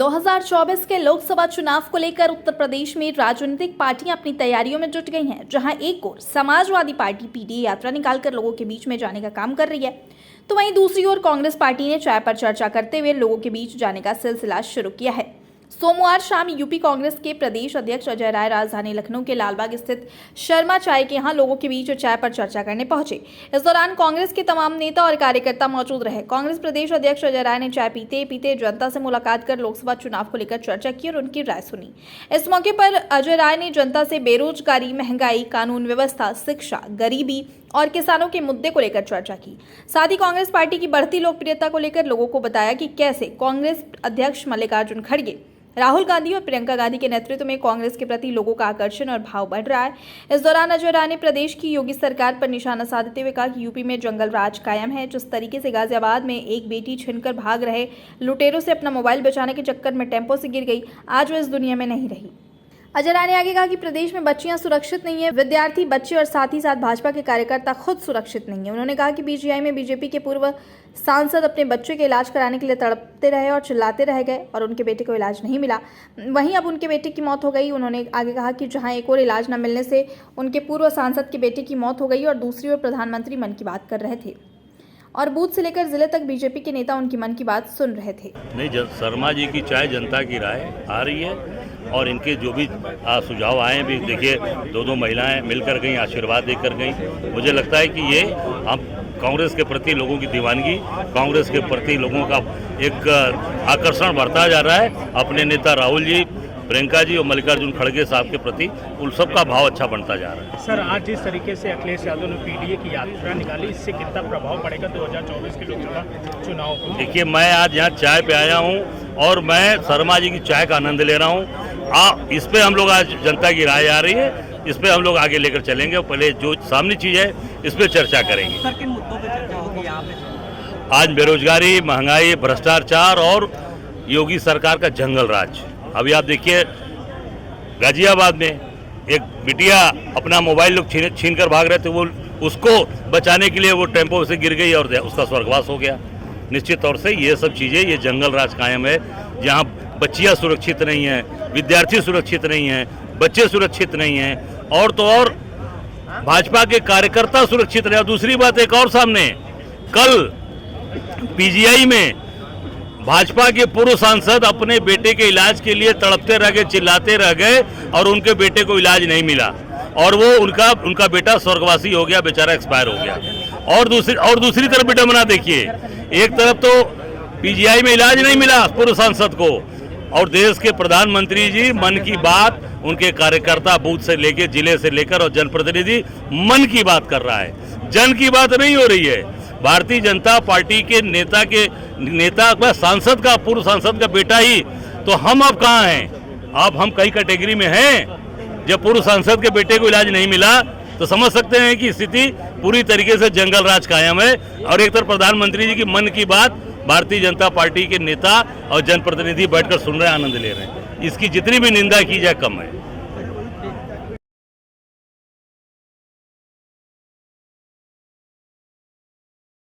2024 के लोकसभा चुनाव को लेकर उत्तर प्रदेश में राजनीतिक पार्टियां अपनी तैयारियों में जुट गई हैं, जहां एक ओर समाजवादी पार्टी पीडीए यात्रा निकालकर लोगों के बीच में जाने का काम कर रही है, तो वहीं दूसरी ओर कांग्रेस पार्टी ने चाय पर चर्चा करते हुए लोगों के बीच जाने का सिलसिला शुरू किया है। सोमवार शाम यूपी कांग्रेस के प्रदेश अध्यक्ष अजय राय राजधानी लखनऊ के लालबाग स्थित शर्मा चाय के यहां लोगों के बीच चाय पर चर्चा करने पहुंचे। इस दौरान कांग्रेस के तमाम नेता और कार्यकर्ता मौजूद रहे। कांग्रेस प्रदेश अध्यक्ष अजय राय ने चाय पीते पीते जनता से मुलाकात कर लोकसभा चुनाव को लेकर चर्चा की और उनकी राय सुनी। इस मौके पर अजय राय ने जनता से बेरोजगारी, महंगाई, कानून व्यवस्था, शिक्षा, गरीबी और किसानों के मुद्दे को लेकर चर्चा की। साथ ही कांग्रेस पार्टी की बढ़ती लोकप्रियता को लेकर लोगों को बताया कि कैसे कांग्रेस अध्यक्ष मल्लिकार्जुन खड़गे, राहुल गांधी और प्रियंका गांधी के नेतृत्व में कांग्रेस के प्रति लोगों का आकर्षण और भाव बढ़ रहा है। इस दौरान अजय राय ने प्रदेश की योगी सरकार पर निशाना साधते हुए कहा कि यूपी में जंगल राज कायम है। जिस तरीके से गाजियाबाद में एक बेटी छीनकर भाग रहे लुटेरों से अपना मोबाइल बचाने के चक्कर में टेम्पो से गिर गई, आज वो इस दुनिया में नहीं रही। अजय राय ने आगे कहा कि प्रदेश में बच्चियां सुरक्षित नहीं है, विद्यार्थी, बच्चे और साथ ही साथ भाजपा के कार्यकर्ता खुद सुरक्षित नहीं है। उन्होंने कहा कि बीजीआई में बीजेपी के पूर्व सांसद अपने बच्चे के इलाज कराने के लिए तड़पते रहे और चिल्लाते रह गए और उनके बेटे को इलाज नहीं मिला, वहीं अब उनके बेटे की मौत हो गई। उन्होंने आगे कहा कि जहां एक और इलाज न मिलने से उनके पूर्व सांसद के बेटे की मौत हो गई और दूसरी ओर प्रधानमंत्री मन की बात कर रहे थे और बूथ से लेकर जिले तक बीजेपी के नेता उनकी मन की बात सुन रहे थे। नहीं, शर्मा जी की चाय जनता की राय आ रही है और इनके जो भी सुझाव आए भी, देखिए दो महिलाएं मिलकर गई, आशीर्वाद देकर गई। मुझे लगता है कि ये हम कांग्रेस के प्रति लोगों की दीवानगी, कांग्रेस के प्रति लोगों का एक आकर्षण बढ़ता जा रहा है। अपने नेता राहुल जी, प्रियंका जी और मल्लिकार्जुन खड़गे साहब के प्रति उन सब का भाव अच्छा बनता जा रहा है। सर, आज जिस तरीके से अखिलेश यादव ने पीडीए की यात्रा निकाली, इससे कितना प्रभाव पड़ेगा 2024 के लोकसभा चुनाव को? देखिए, मैं आज यहाँ चाय पे आया हूँ और मैं शर्मा जी की चाय का आनंद ले रहा हूँ। इस पे हम लोग आज जनता की राय आ रही है, इस पे हम लोग आगे लेकर चलेंगे। पहले जो सामने चीज है इस पे चर्चा करेंगे। सर, किन मुद्दों पे चर्चा होगी यहाँ पे? आज बेरोजगारी, महंगाई, भ्रष्टाचार और योगी सरकार का जंगल राज। अभी आप देखिए, गाजियाबाद में एक बिटिया अपना मोबाइल लोग छीन कर भाग रहे थे, वो उसको बचाने के लिए वो टेम्पो से गिर गई और उसका स्वर्गवास हो गया। निश्चित तौर से ये सब चीज़ें, ये जंगल राज कायम है, जहाँ बच्चियाँ सुरक्षित नहीं हैं, विद्यार्थी सुरक्षित नहीं हैं, बच्चे सुरक्षित नहीं हैं, और तो और भाजपा के कार्यकर्ता सुरक्षित नहीं। और दूसरी बात एक और सामने, कल पीजीआई में भाजपा के पूर्व सांसद अपने बेटे के इलाज के लिए तड़पते रह गए, चिल्लाते रह गए और उनके बेटे को इलाज नहीं मिला और वो उनका बेटा स्वर्गवासी हो गया, बेचारा एक्सपायर हो गया। और दूसरी तरफ विडंबना देखिए, एक तरफ तो पीजीआई में इलाज नहीं मिला पूर्व सांसद को और देश के प्रधानमंत्री जी मन की बात, उनके कार्यकर्ता बूथ से लेकर, जिले से लेकर और जनप्रतिनिधि मन की बात कर रहा है, जन की बात नहीं हो रही है। भारतीय जनता पार्टी के नेता सांसद का, पूर्व सांसद का बेटा ही, तो हम अब कहाँ हैं? अब हम कई कैटेगरी में हैं। जब पूर्व सांसद के बेटे को इलाज नहीं मिला तो समझ सकते हैं कि स्थिति पूरी तरीके से जंगल राज कायम है। और एक तरफ प्रधानमंत्री जी की मन की बात भारतीय जनता पार्टी के नेता और जनप्रतिनिधि बैठकर सुन रहे हैं, आनंद ले रहे हैं। इसकी जितनी भी निंदा की जाए कम है।